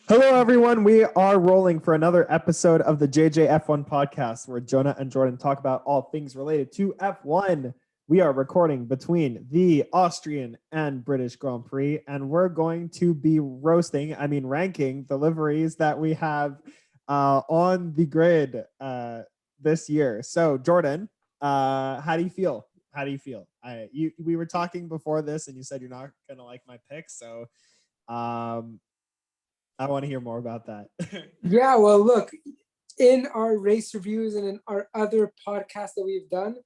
Hello, everyone. We are rolling for another episode of the JJF1 podcast where Jonah and Jordan talk about all things related to F1. We are recording between the Austrian and British Grand Prix, and we're going to be ranking the liveries that we have on the grid this year. So, Jordan, how do you feel? How do you feel? We were talking before this, and you said you're not going to like my picks, so I want to hear more about that. Yeah, well, look, in our race reviews and in our other podcasts that we've done,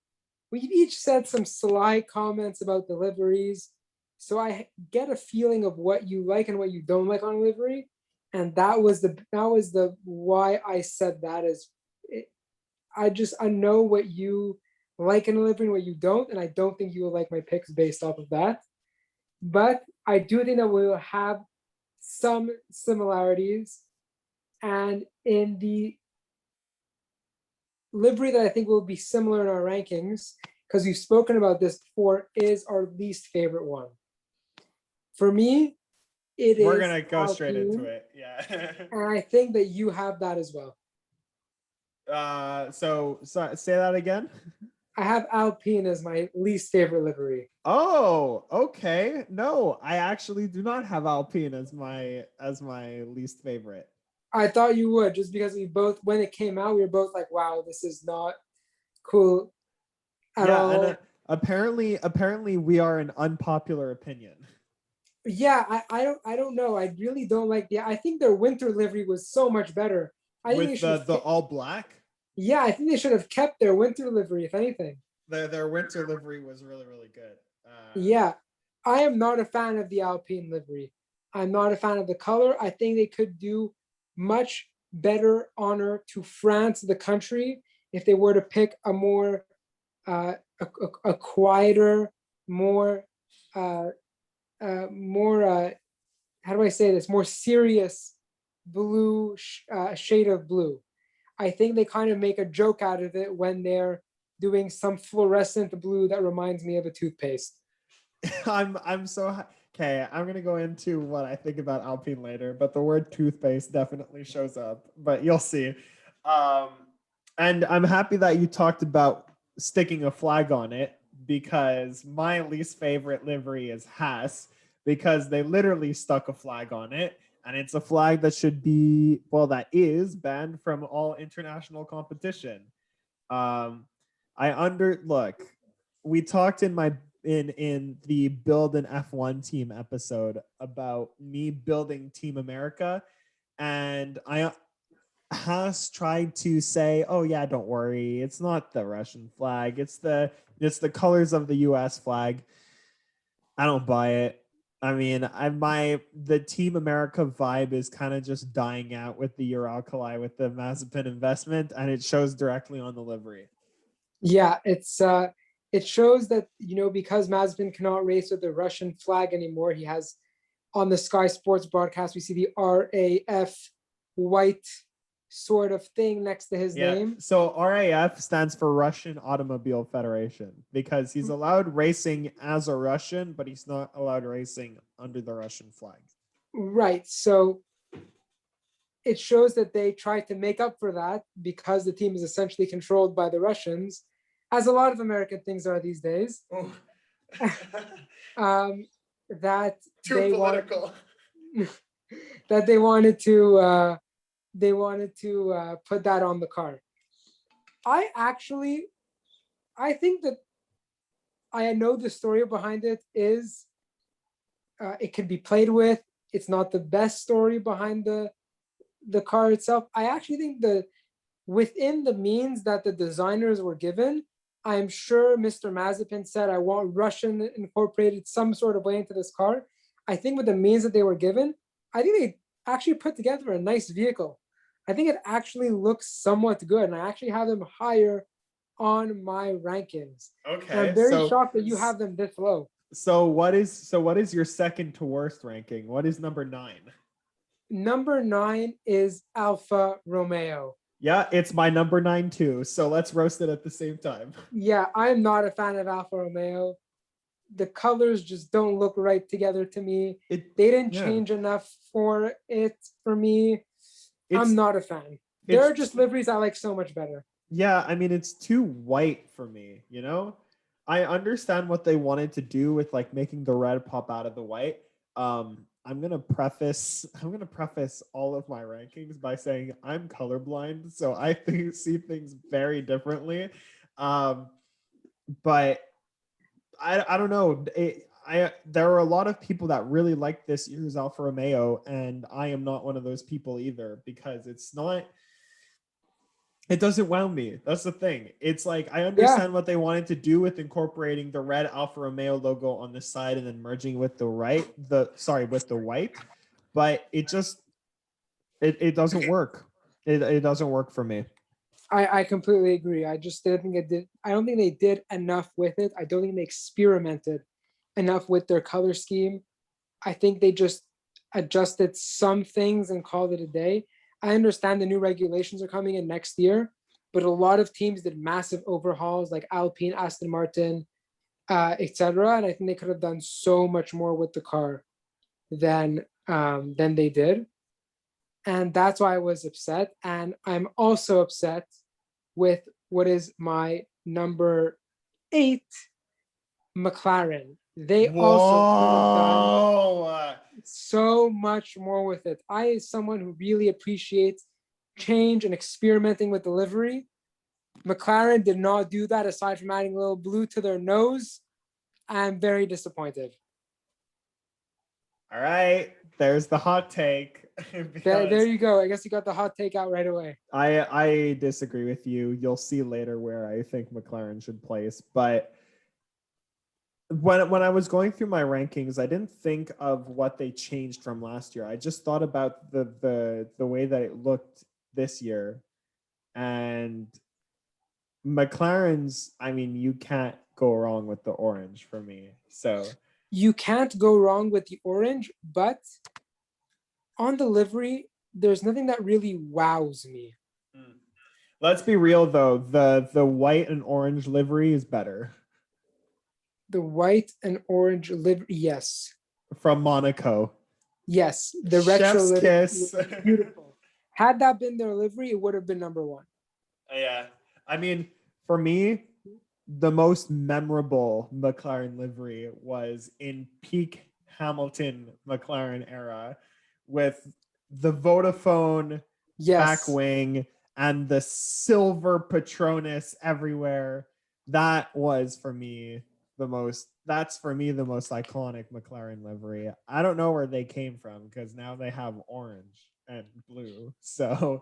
we've each said some sly comments about the liveries. So I get a feeling of what you like and what you don't like on a livery. And that was the why I said that is I know what you like in a livery and what you don't, and I don't think you will like my picks based off of that. But I do think that we will have some similarities. And in the livery that I think will be similar in our rankings, because we've spoken about this before, is our least favorite one. For me, We're gonna go straight into it. Yeah. And I think that you have that as well. So say that again. I have Alpine as my least favorite livery. Oh, okay. No, I actually do not have Alpine as my least favorite. I thought you would, just because when it came out, we were both like, wow, this is not cool at all. And apparently we are an unpopular opinion. Yeah, I don't know. I really don't like I think their winter livery was so much better. I think with the all black. Yeah, I think they should have kept their winter livery, if anything. Their winter livery was really, really good. Yeah, I am not a fan of the Alpine livery. I'm not a fan of the color. I think they could do much better honor to France, the country, if they were to pick a more, a quieter, more, how do I say this? More serious blue shade of blue. I think they kind of make a joke out of it when they're doing some fluorescent blue that reminds me of a toothpaste. I'm so okay. I'm gonna go into what I think about Alpine later, but the word toothpaste definitely shows up. But you'll see. And I'm happy that you talked about sticking a flag on it, because my least favorite livery is Haas, because they literally stuck a flag on it. And it's a flag that that is banned from all international competition. We talked in the Build an F1 team episode about me building Team America, and Haas tried to say, "Oh yeah, don't worry, it's not the Russian flag, it's the colors of the U.S. flag." I don't buy it. I mean, the Team America vibe is kind of just dying out with the Uralkali, with the Mazepin investment, and it shows directly on the livery. Yeah, it shows that, because Mazepin cannot race with the Russian flag anymore, he has on the Sky Sports broadcast, we see the RAF white sort of thing next to his name. So RAF stands for Russian Automobile Federation, because he's allowed racing as a Russian, but he's not allowed racing under the Russian flag. Right. So it shows that they tried to make up for that, because the team is essentially controlled by the Russians, as a lot of American things are these days. That Too political. That they wanted to put that on the car. I think that I know the story behind it is it can be played with. It's not the best story behind the car itself. I actually think that within the means that the designers were given, I'm sure Mr. Mazepin said, I want Russian incorporated some sort of way into this car. I think with the means that they were given, I think they actually put together a nice vehicle. I think it actually looks somewhat good, and I actually have them higher on my rankings. Okay. And I'm very shocked that you have them this low. So what is your second to worst ranking? What is number 9? Number 9 is Alfa Romeo. Yeah, it's my number 9 too. So let's roast it at the same time. Yeah, I'm not a fan of Alfa Romeo. the colors just don't look right together to me. They didn't change enough for me. I'm not a fan. There are just liveries I like so much better. Yeah, I mean, it's too white for me, you know? I understand what they wanted to do with like making the red pop out of the white. I'm gonna preface all of my rankings by saying I'm colorblind, so I see things very differently. But I don't know. There are a lot of people that really like this year's Alfa Romeo, and I am not one of those people either, because it doesn't wow me. That's the thing. It's like, I understand what they wanted to do with incorporating the red Alfa Romeo logo on the side and then merging with the white, but it just it doesn't work. It doesn't work for me. I completely agree. I just didn't think it did. I don't think they did enough with it. I don't think they experimented enough with their color scheme. I think they just adjusted some things and called it a day. I understand the new regulations are coming in next year, but a lot of teams did massive overhauls like Alpine, Aston Martin, etc. And I think they could have done so much more with the car than they did. And that's why I was upset. And I'm also upset with what is my number 8, McLaren. They also could have done so much more with it. I, as someone who really appreciates change and experimenting with delivery, McLaren did not do that aside from adding a little blue to their nose. I'm very disappointed. All right, there's the hot take. There you go. I guess you got the hot take out right away. I disagree with you. You'll see later where I think McLaren should place, but when I was going through my rankings, I didn't think of what they changed from last year. I just thought about the way that it looked this year, and McLaren's, I mean, you can't go wrong with the orange for me. So you can't go wrong with the orange, but on the livery, there's nothing that really wows me. Let's be real though, the white and orange livery is better. The white and orange livery, yes. From Monaco. Yes, the retro Chef's livery kiss. was beautiful. Had that been their livery, it would have been number 1. Yeah. I mean, for me, the most memorable McLaren livery was in peak Hamilton McLaren era, with the Vodafone back wing and the silver Patronus everywhere. That's for me the most iconic McLaren livery. I don't know where they came from, because now they have orange and blue. So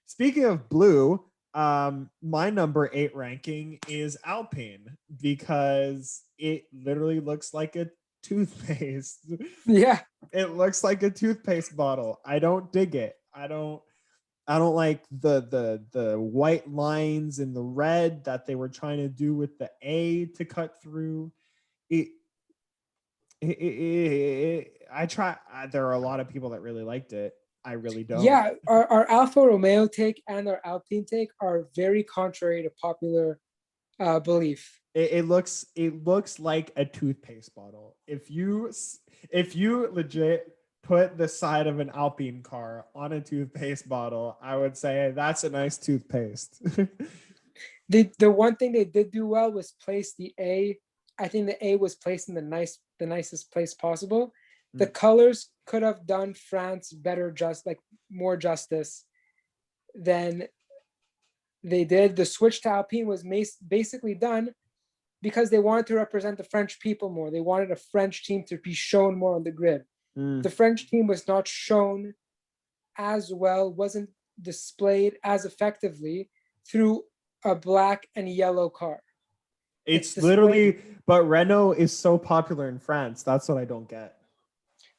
speaking of blue, my number 8 ranking is Alpine, because it literally looks like a toothpaste. Yeah, it looks like a toothpaste bottle. I don't dig it. I don't like the white lines in the red that they were trying to do with the A to cut through. I try. There are a lot of people that really liked it. I really don't. Yeah, our Alfa Romeo take and our Alpine take are very contrary to popular belief. It looks like a toothpaste bottle. If you legit put the side of an Alpine car on a toothpaste bottle, I would say that's a nice toothpaste. The one thing they did do well was place the A. I think the A was placed in the nicest place possible. The colors could have done France better, more justice than they did. The switch to Alpine was basically done because they wanted to represent the French people more. They wanted a French team to be shown more on the grid. The French team was not shown as well, wasn't displayed as effectively through a black and yellow car. It's literally, but Renault is so popular in France. That's what I don't get.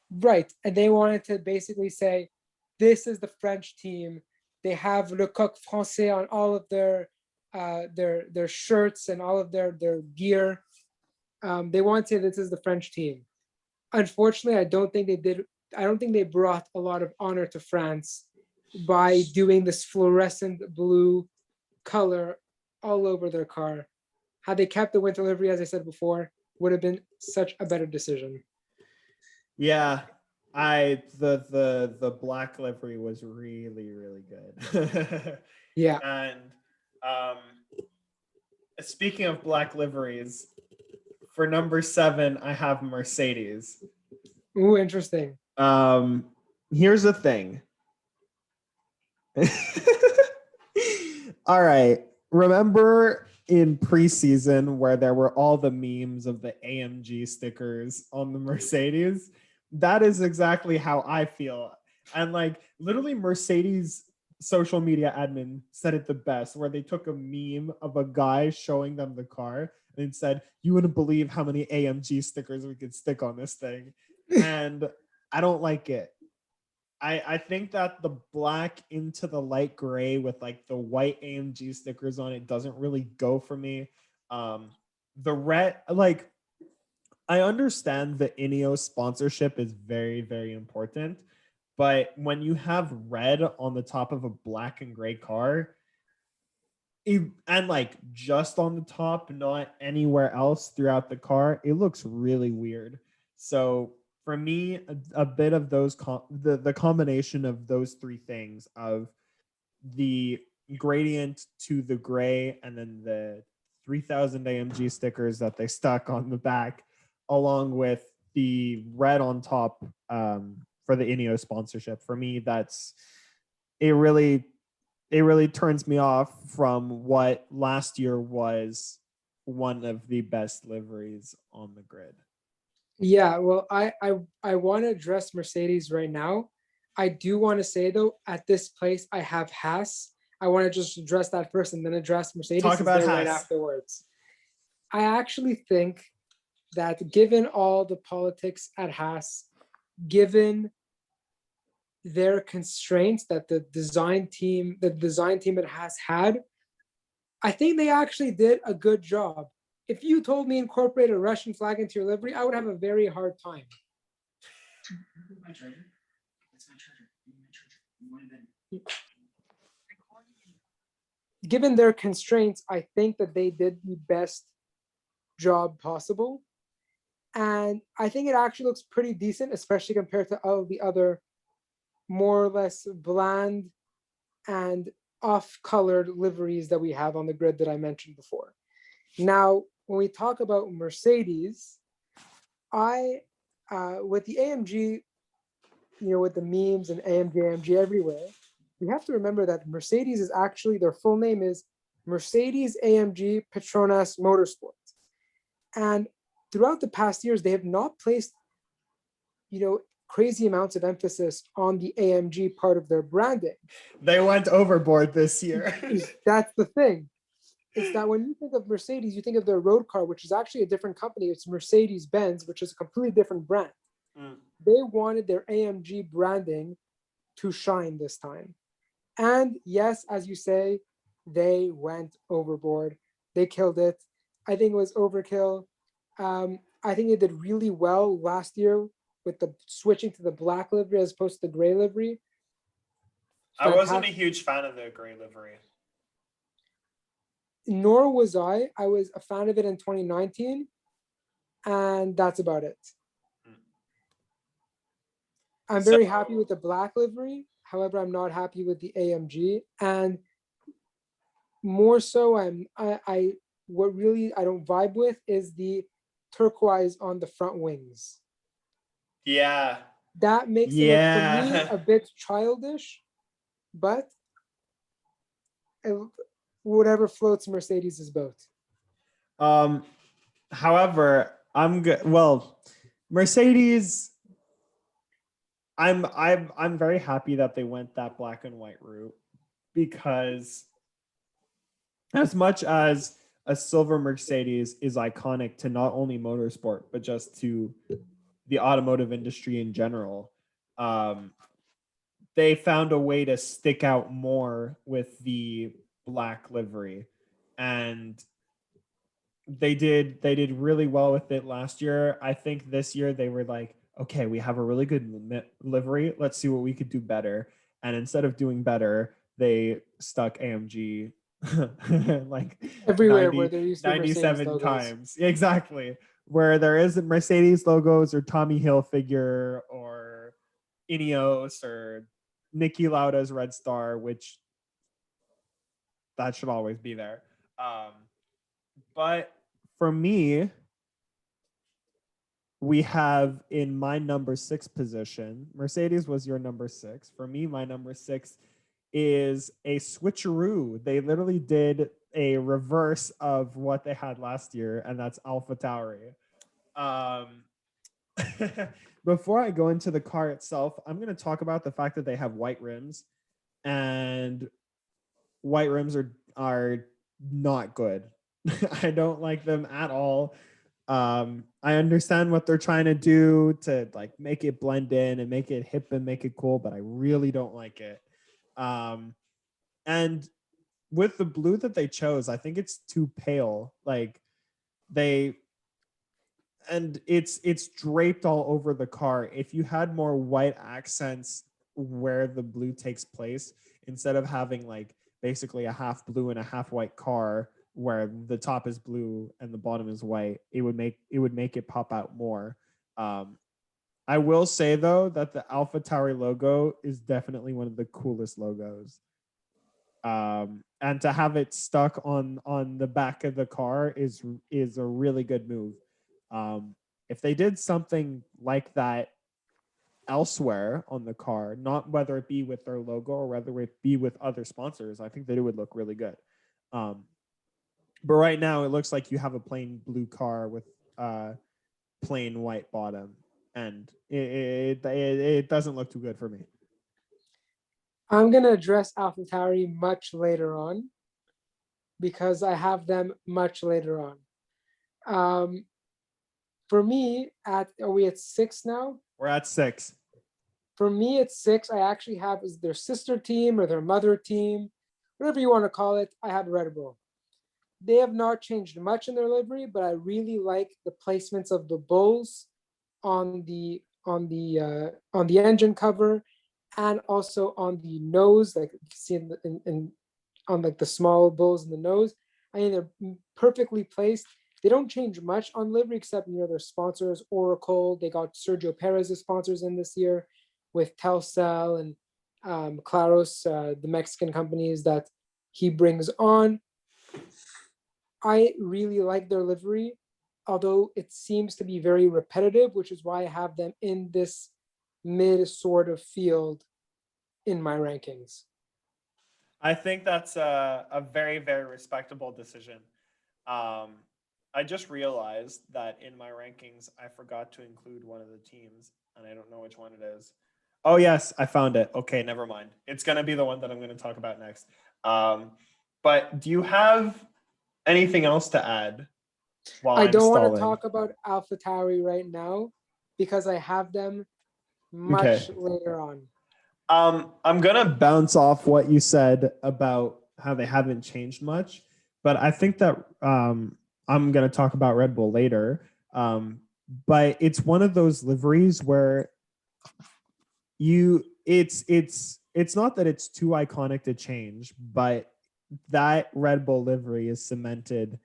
Right. And they wanted to basically say, this is the French team. They have Le Coq Français on all of their shirts and all of their gear. They want to say this is the French team. Unfortunately, I don't think they brought a lot of honor to France by doing this fluorescent blue color all over their car. Had they kept the winter livery, as I said before, would have been such a better decision. Yeah, the black livery was really, really good. Yeah. And um, speaking of black liveries, for number 7, I have Mercedes. Ooh, interesting. Here's the thing. All right. Remember in preseason where there were all the memes of the AMG stickers on the Mercedes? That is exactly how I feel. And like literally Mercedes social media admin said it the best, where they took a meme of a guy showing them the car and said, "You wouldn't believe how many AMG stickers we could stick on this thing." And I don't like it. I think that the black into the light gray with like the white AMG stickers on it doesn't really go for me. The red, like I understand the Ineos sponsorship is very, very important, but when you have red on the top of a black and gray car, and like just on the top, not anywhere else throughout the car, it looks really weird. So for me, a bit of those the combination of those three things of the gradient to the gray and then the 3000 AMG stickers that they stuck on the back, along with the red on top for the Ineos sponsorship. For me, that's it. Really turns me off from what last year was one of the best liveries on the grid. Yeah, well, I want to address Mercedes right now. I do want to say though, at this place I have Haas. I want to just address that first and then address Mercedes. Talk about right Haas. afterwards. I actually think that given all the politics at Haas, given their constraints that the design team at Haas had, I think they actually did a good job. If you told me incorporate a Russian flag into your livery, I would have a very hard time. My charger? That's my charger. My charger. Given their constraints, I think that they did the best job possible. And I think it actually looks pretty decent, especially compared to all the other more or less bland and off-colored liveries that we have on the grid that I mentioned before. Now, when we talk about Mercedes, with the AMG, with the memes and AMG everywhere, we have to remember that Mercedes is actually, their full name is Mercedes AMG Petronas Motorsport. And throughout the past years, they have not placed, crazy amounts of emphasis on the AMG part of their branding. They went overboard this year. That's the thing. It's that when you think of Mercedes, you think of their road car, which is actually a different company. It's Mercedes-Benz, which is a completely different brand. They wanted their AMG branding to shine this time. And yes, as you say, they went overboard. They killed it. I think it was overkill. I think they did really well last year with the switching to the black livery as opposed to the gray livery. I wasn't a huge fan of the gray livery. Nor was I. I was a fan of it in 2019, and that's about it. I'm very happy with the black livery. However, I'm not happy with the AMG, and more so, what really I don't vibe with is the turquoise on the front wings. Yeah. That makes it look for me a bit childish, but whatever floats Mercedes' boat. However, I'm good. Well, Mercedes, I'm very happy that they went that black and white route, because as much as a silver Mercedes is iconic to not only motorsport but just to the automotive industry in general, they found a way to stick out more with the black livery, and they did really well with it last year. I think this year they were like, okay, we have a really good livery. Let's see what we could do better. And instead of doing better, they stuck AMG like everywhere 90, where there used to be 97 times. Exactly. where there isn't Mercedes logos or Tommy Hilfiger or Ineos or Niki Lauda's Red Star, which that should always be there. But for me, we have in my number 6 position, Mercedes was your number 6. For me, my number 6 is a switcheroo. They literally did a reverse of what they had last year, and that's AlphaTauri. Before I go into the car itself, I'm going to talk about the fact that they have white rims, and white rims are not good. I don't like them at all. I understand what they're trying to do to like make it blend in and make it hip and make it cool, but I really don't like it. And with the blue that they chose, I think it's too pale. Like they and it's draped all over the car. If you had more white accents where the blue takes place, instead of having like basically a half blue and a half white car where the top is blue and the bottom is white, it would make it pop out more. I will say though that the AlphaTauri logo is definitely one of the coolest logos. And to have it stuck on the back of the car is a really good move. If they did something like that elsewhere on the car, not whether it be with their logo or whether it be with other sponsors, I think that it would look really good. But right now, it looks like you have a plain blue car with plain white bottom, and it doesn't look too good for me. I'm gonna address AlphaTauri much later on because I have them much later on. For me, are we at 6 now? We're at 6. For me, at 6, I actually have is their sister team or their mother team, whatever you want to call it. I have Red Bull. They have not changed much in their livery, but I really like the placements of the bulls on the engine cover, and also on the nose, like you see in on like the small bulls in the nose. I think they're perfectly placed. They don't change much on livery except their sponsors, Oracle. They got Sergio Perez as sponsors in this year with Telcel and Claros, the Mexican companies that he brings on. I really like their livery, although it seems to be very repetitive, which is why I have them in this mid sort of field in my rankings. I think that's a very, very respectable decision. I just realized that in my rankings, I forgot to include one of the teams, and I don't know which one it is. Oh, yes, I found it. Okay, never mind. It's going to be the one that I'm going to talk about next. But do you have anything else to add while I I'm don't want to stalling? talk about AlphaTauri right now because I have them much Okay. later on. I'm gonna bounce off what you said about how they haven't changed much, but I think that I'm gonna talk about Red Bull later. But it's one of those liveries where it's not that it's too iconic to change, but that Red Bull livery is cemented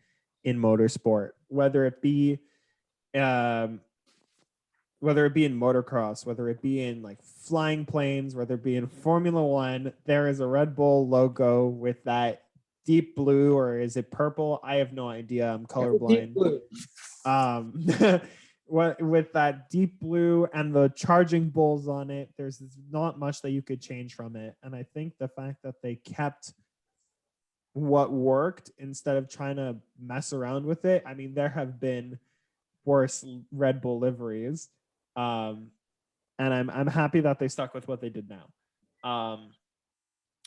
in motorsport, whether it be um, in motocross, whether it be in like flying planes, whether it be in Formula One, there is a Red Bull logo with that deep blue, or is it purple? I have no idea. I'm colorblind. With that deep blue and the charging bulls on it, there's not much that you could change from it. And I think the fact that they kept what worked instead of trying to mess around with it. I mean, there have been worse Red Bull liveries. And I'm happy that they stuck with what they did now. I'm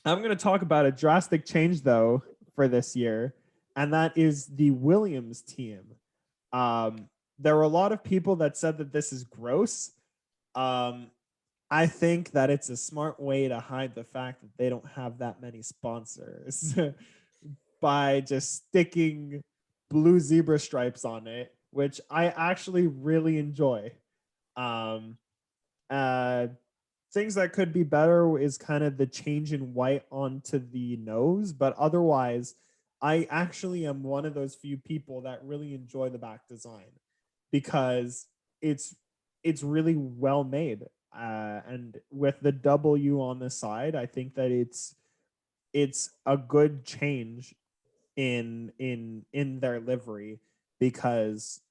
going to talk about a drastic change though for this year, and that is the Williams team. There were a lot of people that said that this is gross. I think that it's a smart way to hide the fact that they don't have that many sponsors by just sticking blue zebra stripes on it, which I actually really enjoy. Um, things that could be better is kind of the change in white onto the nose, but otherwise, I actually am one of those few people that really enjoy the back design. because it's really well made. And with the W on the side, I think that it's a good change in their livery, because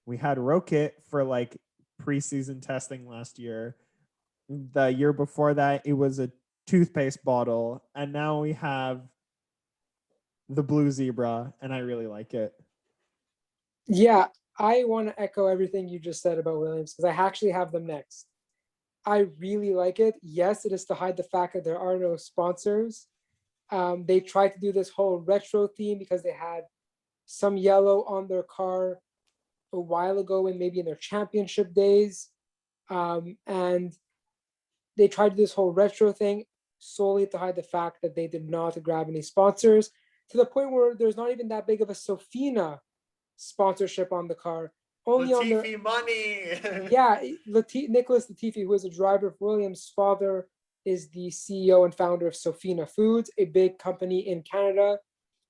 we had Rocket for like preseason testing last year. The year before that, it was a toothpaste bottle, and now we have the blue zebra, and I really like it. Yeah, I want to echo everything you just said about Williams because I actually have them next. I really like it. Yes, it is to hide the fact that there are no sponsors. They tried to do this whole retro theme because they had some yellow on their car a while ago and maybe in their championship days. And they tried to do this whole retro thing solely to hide the fact that they did not grab any sponsors, to the point where there's not even that big of a Sofina sponsorship on the car. Only on the Latifi money. yeah, Nicholas Latifi, who is a driver for Williams' father, is the CEO and founder of Sofina Foods, a big company in Canada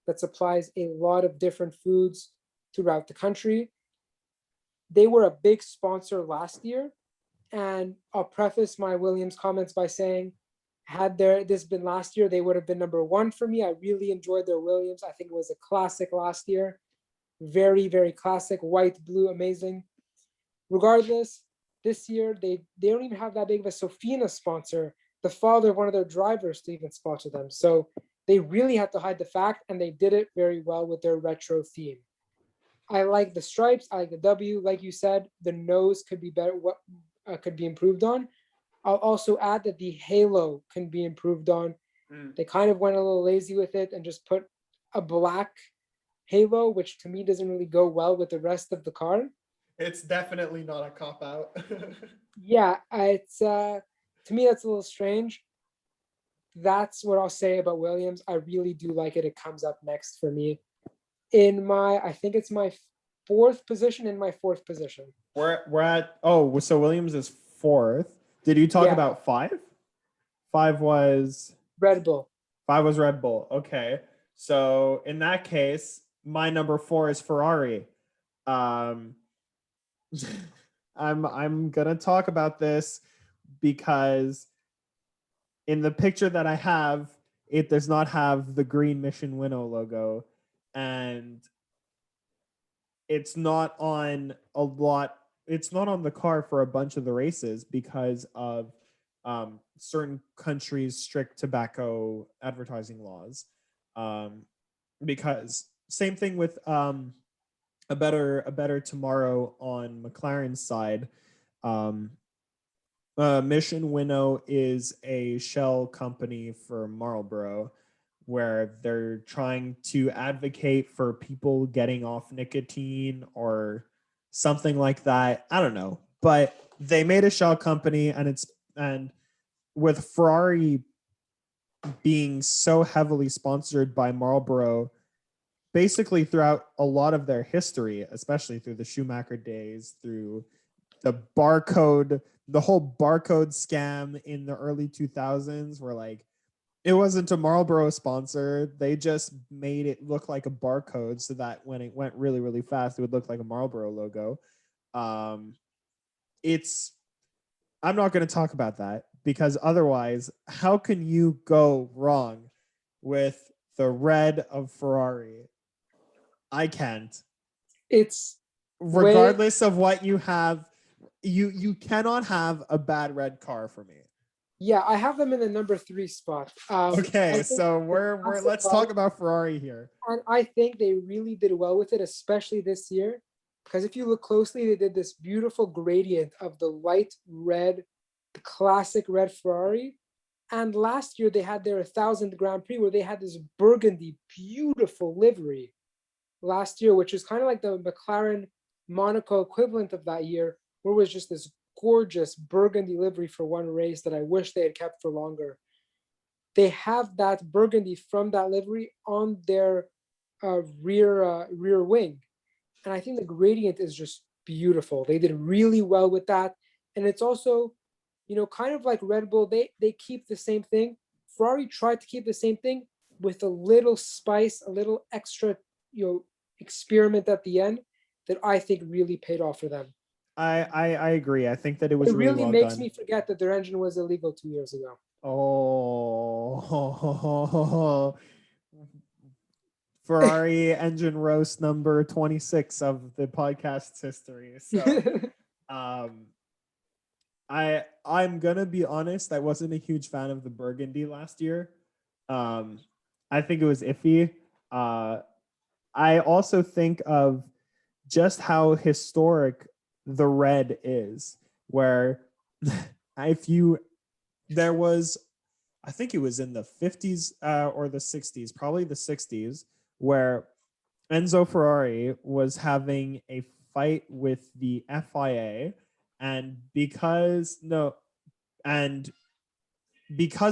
that supplies a lot of different foods throughout the country. They were a big sponsor last year, and I'll preface my Williams comments by saying, had this been last year, they would have been number one for me. I really enjoyed their Williams. I think it was a classic last year. Very, very classic, white, blue, amazing. Regardless, this year they don't even have that big of a Sofina sponsor, the father of one of their drivers to even sponsor them. So they really had to hide the fact, and they did it very well with their retro theme. I like the stripes. I like the W. Like you said, the nose could be better. What could be improved on. I'll also add that the halo can be improved on. They kind of went a little lazy with it and just put a black halo, which to me doesn't really go well with the rest of the car. It's definitely not a cop out. Yeah, it's to me that's a little strange. That's what I'll say about Williams. I really do like it. It comes up next for me. I think it's my fourth position. In my fourth position. We're at so Williams is fourth. Did you talk Yeah. about five? Five was Red Bull. Red Bull. Okay. So in that case, my number 4 is Ferrari. Um I'm gonna talk about this because in the picture that I have, it does not have the green Mission Winnow logo, and it's not on a lot. It's not on the car for a bunch of the races because of certain countries' strict tobacco advertising laws. Because same thing with a better tomorrow on McLaren's side. Mission Winnow is a shell company for Marlboro, where they're trying to advocate for people getting off nicotine or something like that. I don't know, but they made a shell company, and with Ferrari being so heavily sponsored by Marlboro, basically throughout a lot of their history, especially through the Schumacher days, through the whole barcode scam in the early 2000s, where like it wasn't a Marlboro sponsor. They just made it look like a barcode so that when it went really, really fast, it would look like a Marlboro logo. I'm not going to talk about that because otherwise, how can you go wrong with the red of Ferrari? I can't. It's Regardless of what you have, you cannot have a bad red car for me. Yeah, I have them in the number 3 spot. Okay, so let's talk about Ferrari here. And I think they really did well with it, especially this year. Because if you look closely, they did this beautiful gradient of the light red, the classic red Ferrari. And last year they had their 1000th Grand Prix where they had this burgundy, beautiful livery last year, which is kind of like the McLaren Monaco equivalent of that year, where it was just this gorgeous burgundy livery for one race that I wish they had kept for longer. They have that burgundy from that livery on their rear wing, and I think the gradient is just beautiful. They did really well with that, and it's also, kind of like Red Bull. They keep the same thing. Ferrari tried to keep the same thing with a little spice, a little extra, experiment at the end. that I think really paid off for them. I agree. I think that it was It really really well makes done. me forget that their engine was illegal 2 years ago. Oh, Ferrari engine roast number 26 of the podcast's history. So, I'm gonna be honest. I wasn't a huge fan of the Burgundy last year. I think it was iffy. I also think of just how historic the red is, where if you there was, I think it was in the 50s or the 60s, probably the 60s, where Enzo Ferrari was having a fight with the FIA, and because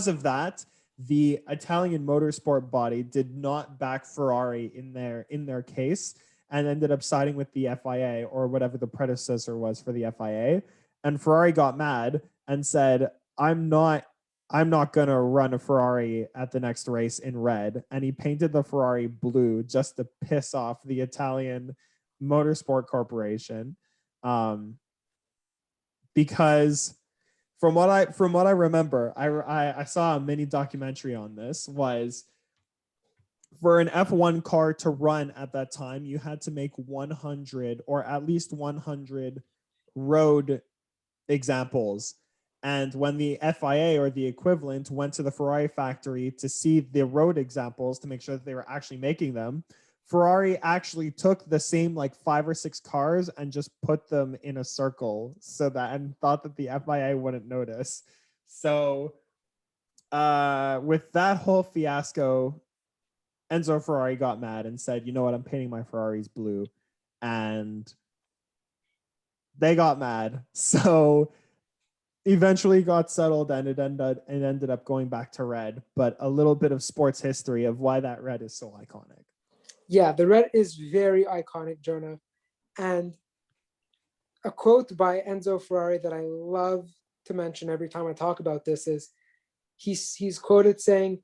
of that, the Italian motorsport body did not back Ferrari in their case, and ended up siding with the FIA, or whatever the predecessor was for the FIA. And Ferrari got mad and said, I'm not gonna run a Ferrari at the next race in red. And he painted the Ferrari blue just to piss off the Italian Motorsport Corporation. Because from what I remember, I saw a mini documentary on this. Was for an F1 car to run at that time, you had to make 100 or at least 100 road examples. And when the FIA or the equivalent went to the Ferrari factory to see the road examples to make sure that they were actually making them, Ferrari actually took the same like 5 or 6 cars and just put them in a circle and thought that the FIA wouldn't notice. So with that whole fiasco, Enzo Ferrari got mad and said, you know what, I'm painting my Ferraris blue. And they got mad. So eventually got settled, and it ended up going back to red. But a little bit of sports history of why that red is so iconic. Yeah, the red is very iconic, Jonah. And a quote by Enzo Ferrari that I love to mention every time I talk about this is he's quoted saying,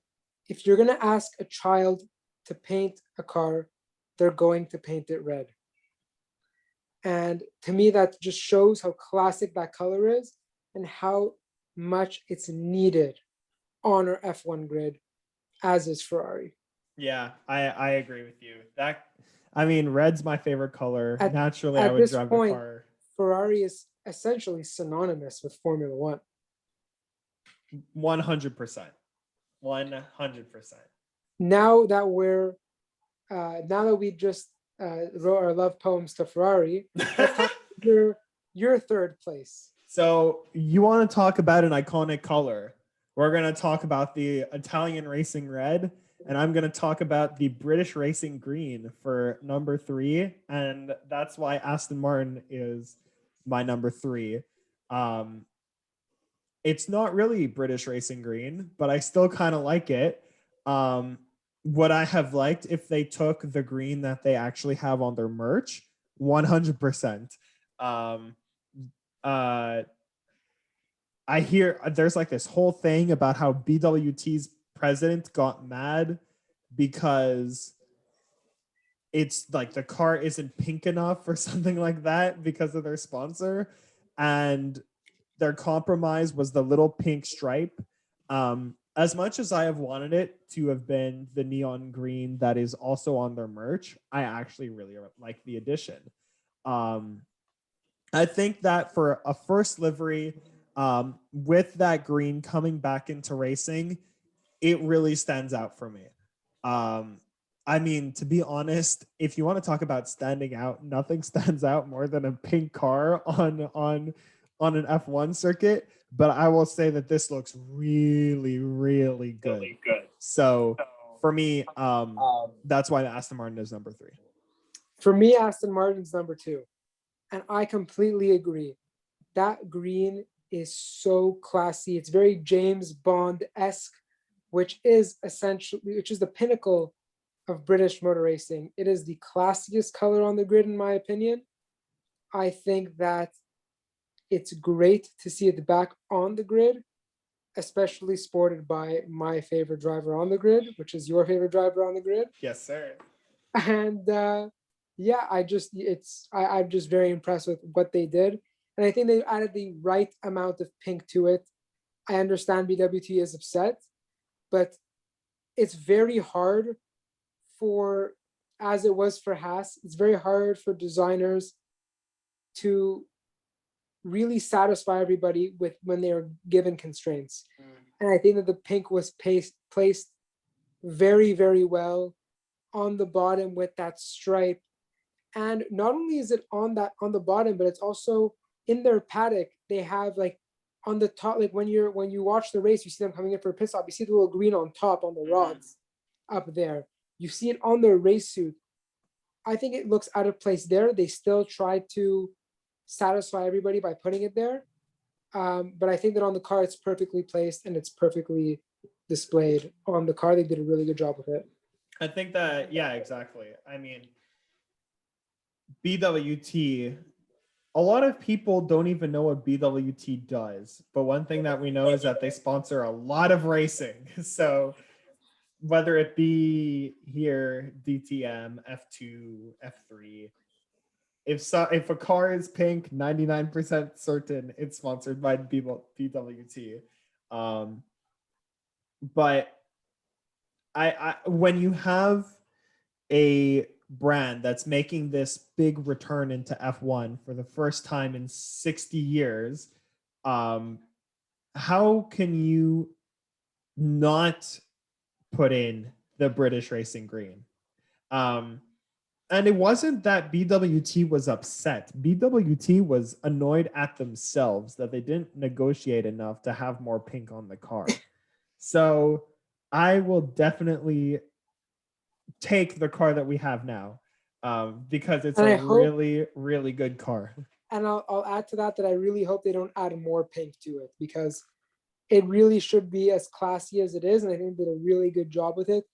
if you're going to ask a child to paint a car, they're going to paint it red. And to me, that just shows how classic that color is and how much it's needed on our F1 grid, as is Ferrari. Yeah, I agree with you. Red's my favorite color. Naturally, I At would this drive point, the car. Ferrari is essentially synonymous with Formula One. 100%. 100%. Now that we just wrote our love poems to Ferrari, let's talk about your third place. So you want to talk about an iconic color? We're going to talk about the Italian racing red, and I'm going to talk about the British racing green for number 3, and that's why Aston Martin is my number 3. It's not really British racing green, but I still kind of like it. Would I have liked if they took the green that they actually have on their merch? 100%. I hear there's like this whole thing about how BWT's president got mad because it's like the car isn't pink enough or something like that because of their sponsor, and their compromise was the little pink stripe. As much as I have wanted it to have been the neon green that is also on their merch, I actually really like the addition. I think that for a first livery, with that green coming back into racing, it really stands out for me. To be honest, if you want to talk about standing out, nothing stands out more than a pink car on an F1 circuit. But I will say that this looks really, really good. Really good. So for me, that's why Aston Martin is number 3. For me, Aston Martin's number 2. And I completely agree. That green is so classy. It's very James Bond-esque, which is the pinnacle of British motor racing. It is the classiest color on the grid, in my opinion. I think that it's great to see it back on the grid, especially sported by my favorite driver on the grid, which is your favorite driver on the grid. Yes, sir. And yeah, I'm just very impressed with what they did. And I think they added the right amount of pink to it. I understand BWT is upset, but it's very hard for, as it was for Haas, it's very hard for designers to really satisfy everybody with when they are given constraints. And I think that the pink was placed very, very well on the bottom with that stripe. And not only is it on the bottom, but it's also in their paddock. They have like on the top, like when you watch the race, you see them coming in for a pit stop. You see the little green on top on the rods up there. You see it on their race suit. I think it looks out of place there. They still try to satisfy everybody by putting it there. But I think that on the car, it's perfectly placed and it's perfectly displayed on the car. They did a really good job with it. I think that, yeah, exactly. I mean, BWT, a lot of people don't even know what BWT does. But one thing that we know is that they sponsor a lot of racing. So whether it be here, DTM, F2, F3, if a car is pink, 99% certain it's sponsored by BWT. But I when you have a brand that's making this big return into F1 for the first time in 60 years, how can you not put in the British Racing Green? And it wasn't that BWT was upset. BWT was annoyed at themselves that they didn't negotiate enough to have more pink on the car. So I will definitely take the car that we have now, because it's a really, really good car. And I'll add to that I really hope they don't add more pink to it, because it really should be as classy as it is. And I think they did a really good job with it.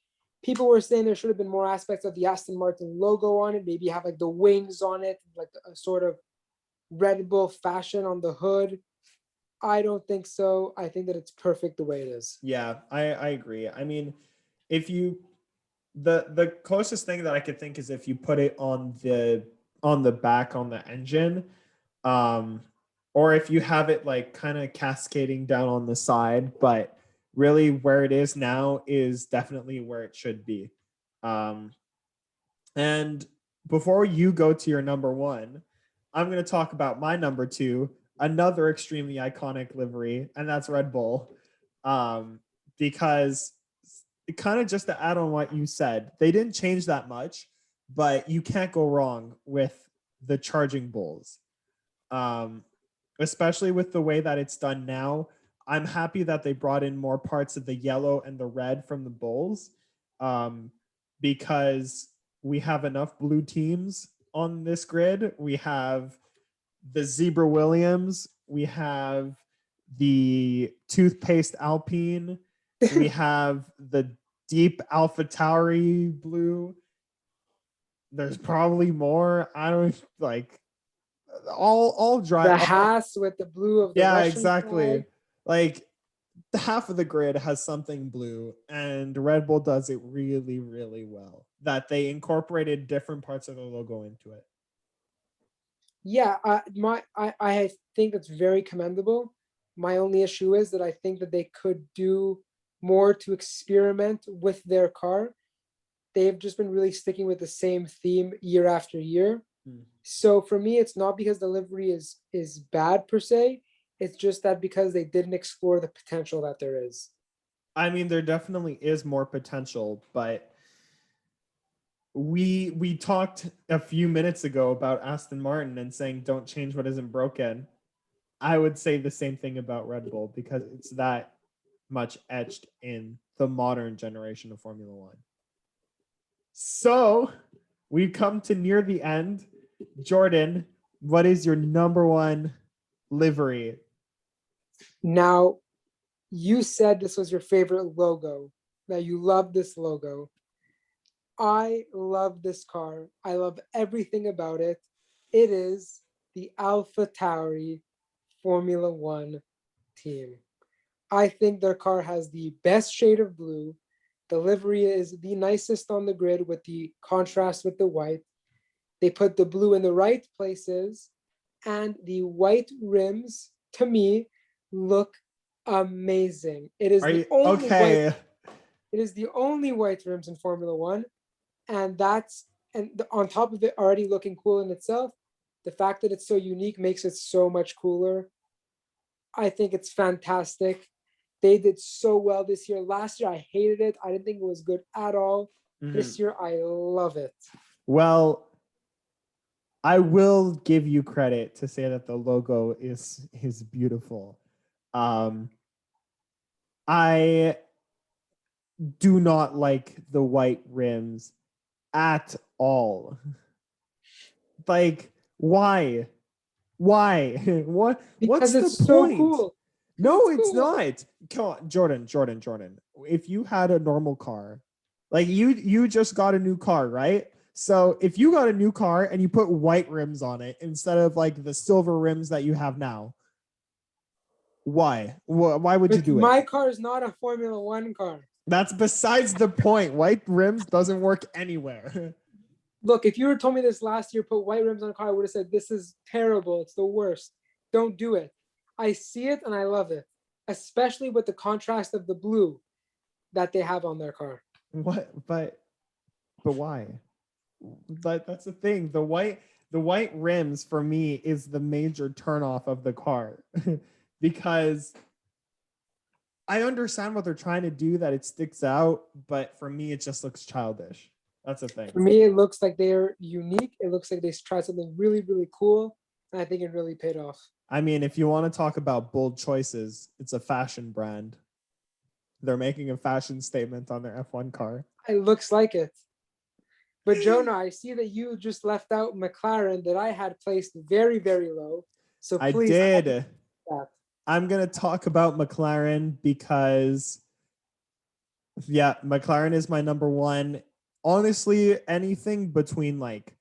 People were saying there should have been more aspects of the Aston Martin logo on it, maybe have like the wings on it, like a sort of Red Bull fashion on the hood. I don't think so. I think that it's perfect the way it is. Yeah, I agree. I mean, if you the closest thing that I could think is if you put it on the back on the engine, or if you have it like kind of cascading down on the side, but really where it is now is definitely where it should be. And before you go to your number one, I'm going to talk about my number two, another extremely iconic livery, and that's Red Bull. Because kind of just to add on what you said, they didn't change that much, but you can't go wrong with the charging bulls. Especially with the way that it's done now. I'm happy that they brought in more parts of the yellow and the red from the bulls, because we have enough blue teams on this grid. We have the Zebra Williams, we have the toothpaste Alpine, we have the deep Alpha Tauri blue. There's probably more. I don't like all dry. The Haas with the blue of the yeah, Russian exactly. flag. Like half of the grid has something blue, and Red Bull does it really, really well. That they incorporated different parts of the logo into it. Yeah, I think that's very commendable. My only issue is that I think that they could do more to experiment with their car. They've just been really sticking with the same theme year after year. So for me, it's not because the livery is bad per se. It's just that because they didn't explore the potential that there is. I mean, there definitely is more potential, but we talked a few minutes ago about Aston Martin and saying don't change what isn't broken. I would say the same thing about Red Bull because it's that much etched in the modern generation of Formula One. So we've come to near the end. Jordan, what is your number one livery? Now, you said this was your favorite logo, that you love this logo. I love this car. I love everything about it. It is the Alpha Tauri Formula One team. I think their car has the best shade of blue. The livery is the nicest on the grid with the contrast with the white. They put the blue in the right places, and the white rims to me look amazing. It is Are the you only white. okay? It is the only white rims in Formula One, and on top of it already looking cool in itself, the fact that it's so unique makes it so much cooler. I think it's fantastic. They did so well this year. Last year I hated it. I didn't think it was good at all. Mhm. This year I love it. Well, I will give you credit to say that the logo is beautiful. I do not like the white rims at all. Like, why? Why? What's Because the it's so point? cool. No, It's it's cool. not. Come on, Jordan. If you had a normal car, like you just got a new car, right? So if you got a new car and you put white rims on it instead of like the silver rims that you have now, why? Why would you But do it? my car is not a Formula One car. That's besides the point. White rims doesn't work anywhere. Look, if you were told me this last year, put white rims on a car, I would have said, this is terrible. It's the worst. Don't do it. I see it and I love it, especially with the contrast of the blue that they have on their car. What? But why? But that's the thing. The white rims for me is the major turnoff of the car because I understand what they're trying to do, that it sticks out, but for me it just looks childish. That's the thing. For me, it looks like they're unique. It looks like they tried something really, really cool. And I think it really paid off. I mean, if you want to talk about bold choices, it's a fashion brand. They're making a fashion statement on their F1 car. It looks like it. But Jonah, I see that you just left out McLaren that I had placed very, very low. So I please did. that. I'm going to talk about McLaren because, yeah, McLaren is my number one. Honestly, anything between like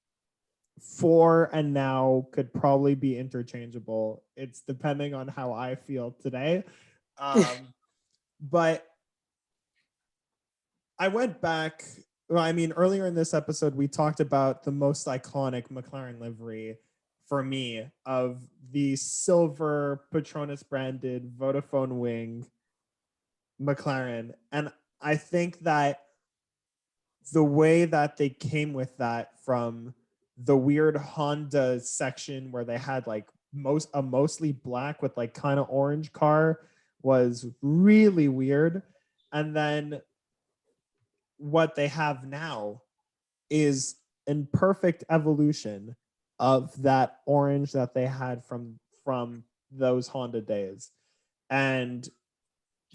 4 and now could probably be interchangeable. It's depending on how I feel today. But I went back. Well, I mean, earlier in this episode, we talked about the most iconic McLaren livery for me of the silver Petronas branded Vodafone wing McLaren. And I think that the way that they came with that from the weird Honda section where they had like mostly black with like kind of orange car was really weird. And then what they have now is in perfect evolution of that orange that they had from those Honda days. And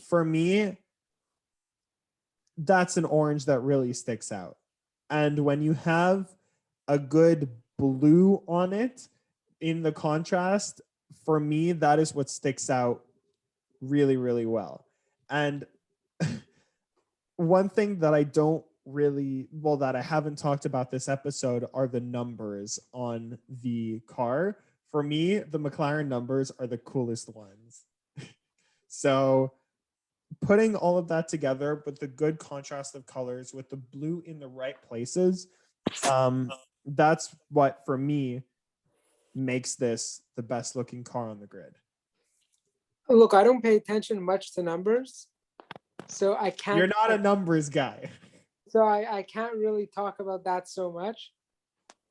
for me, that's an orange that really sticks out. And when you have a good blue on it in the contrast, for me, that is what sticks out really, really well. And one thing that that I haven't talked about this episode are the numbers on the car. For me, the McLaren numbers are the coolest ones. So putting all of that together with the good contrast of colors, with the blue in the right places, that's what for me makes this the best looking car on the grid. Look, I don't pay attention much to numbers. So I can't. You're not a numbers guy. So I can't really talk about that so much.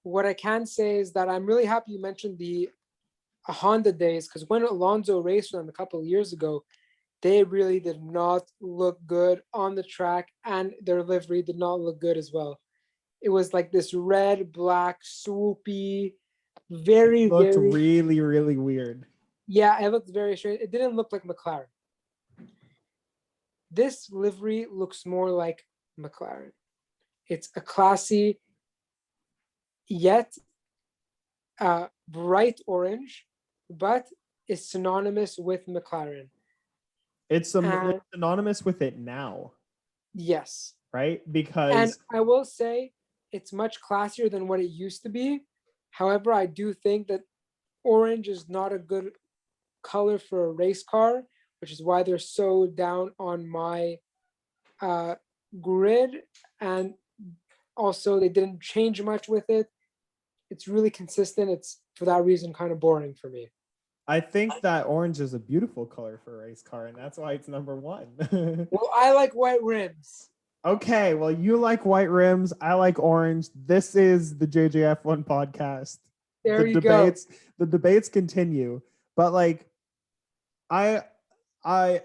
What I can say is that I'm really happy you mentioned the Honda days, because when Alonso raced them a couple of years ago, they really did not look good on the track, and their livery did not look good as well. It was like this red, black, swoopy, very, It looked very, really, really weird. yeah, it looked very strange. It didn't look like McLaren. This livery looks more like McLaren. It's a classy, yet bright orange, but is synonymous with McLaren. It's synonymous with it now. Yes. Right? And Because I will say it's much classier than what it used to be. However, I do think that orange is not a good color for a race car, which is why they're so down on my grid. And also, they didn't change much with it. it's really consistent. It's for that reason kind of boring for me. I think that orange is a beautiful color for a race car, and that's why it's number one. Well, I like white rims. Okay, well, you like white rims. I like orange. This is the JJF1 podcast. There you go. The debates continue, but like, I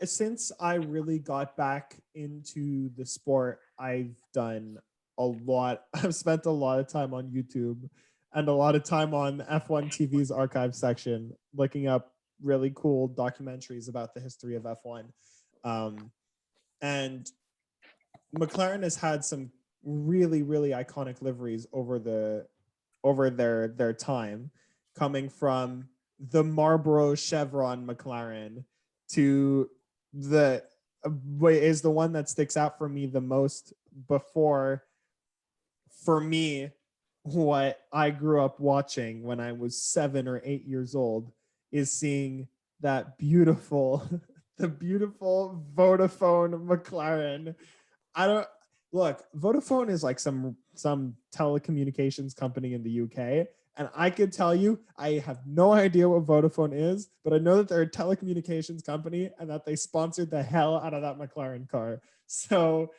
since I really got back into the sport, I've done a lot. I've spent a lot of time on YouTube and a lot of time on F1 TV's archive section looking up really cool documentaries about the history of F1. And McLaren has had some really, really iconic liveries over their time, coming from the Marlboro Chevron McLaren to the is the one that sticks out for me the most before, for me, what I grew up watching when I was 7 or 8 years old is seeing that beautiful the beautiful Vodafone McLaren. I don't look, Vodafone is like some telecommunications company in the UK. And I can tell you, I have no idea what Vodafone is, but I know that they're a telecommunications company and that they sponsored the hell out of that McLaren car. So,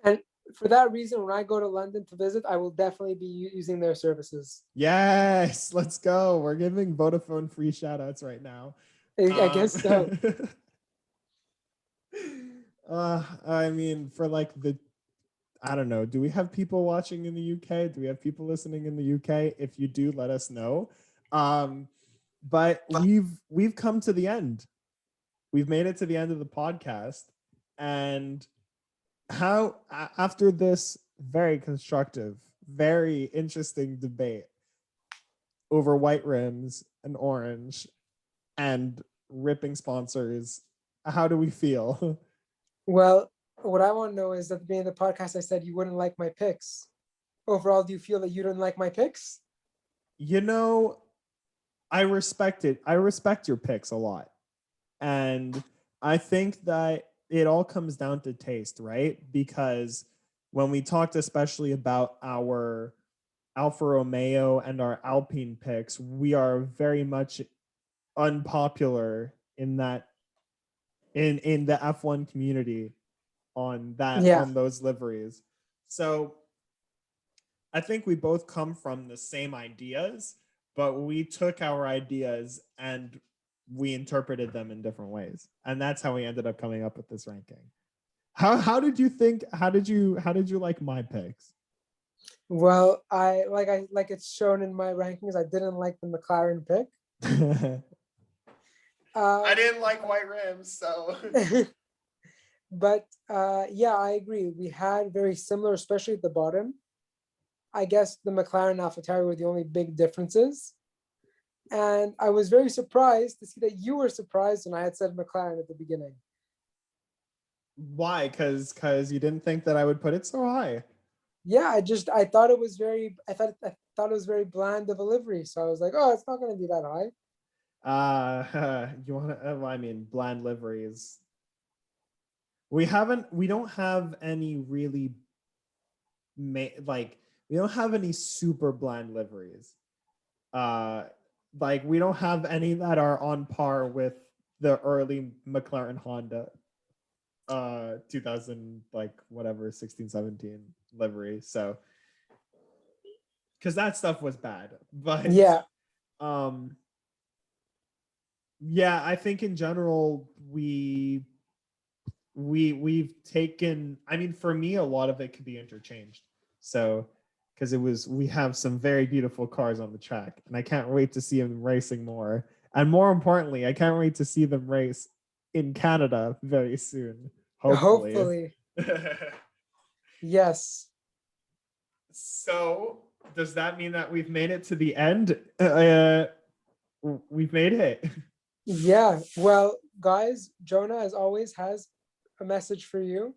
And for that reason, when I go to London to visit, I will definitely be using their services. yes, let's go. We're giving Vodafone free shout outs right now. I guess so. I mean, for like I don't know. Do we have people watching in the UK? Do we have people listening in the UK? If you do, let us know. But we've come to the end. We've made it to the end of the podcast. And how after this very constructive, very interesting debate over white rims and orange and ripping sponsors, how do we feel? Well, what I want to know is at the beginning of the podcast, I said you wouldn't like my picks. Overall, do you feel that you didn't like my picks? You know, I respect it. I respect your picks a lot. And I think that it all comes down to taste, right? Because when we talked especially about our Alfa Romeo and our Alpine picks, we are very much unpopular in that in the F1 community on those liveries. So I think we both come from the same ideas, but we took our ideas and we interpreted them in different ways. And that's how we ended up coming up with this ranking. How did you think, how did you like my picks? Well, I like it's shown in my rankings. I didn't like the McLaren pick. I didn't like white rims, so. But yeah, I agree. We had very similar, especially at the bottom. I guess the McLaren and AlphaTauri were the only big differences. And I was very surprised to see that you were surprised when I had said McLaren at the beginning. Why? Because you didn't think that I would put it so high. Yeah, I thought it was very it was very bland of a livery. So I was like, oh, it's not going to be that high. You want to? I mean, bland liveries. We don't have any really, we don't have any super bland liveries. Like we don't have any that are on par with the early McLaren Honda 2000 like whatever 16 17 livery. So because that stuff was bad, but yeah, I think in general we've taken, I mean, for me a lot of it could be interchanged. So because we have some very beautiful cars on the track and I can't wait to see them racing more. And more importantly, I can't wait to see them race in Canada very soon. Hopefully. Yes. So does that mean that we've made it to the end? We've made it. Yeah. Well, guys, Jonah, as always, has a message for you.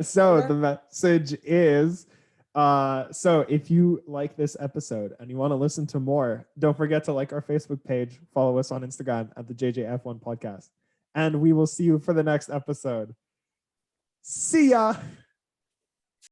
So the message is, so if you like this episode and you want to listen to more, don't forget to like our Facebook page, follow us on Instagram at the JJF1 podcast, and we will see you for the next episode. See ya.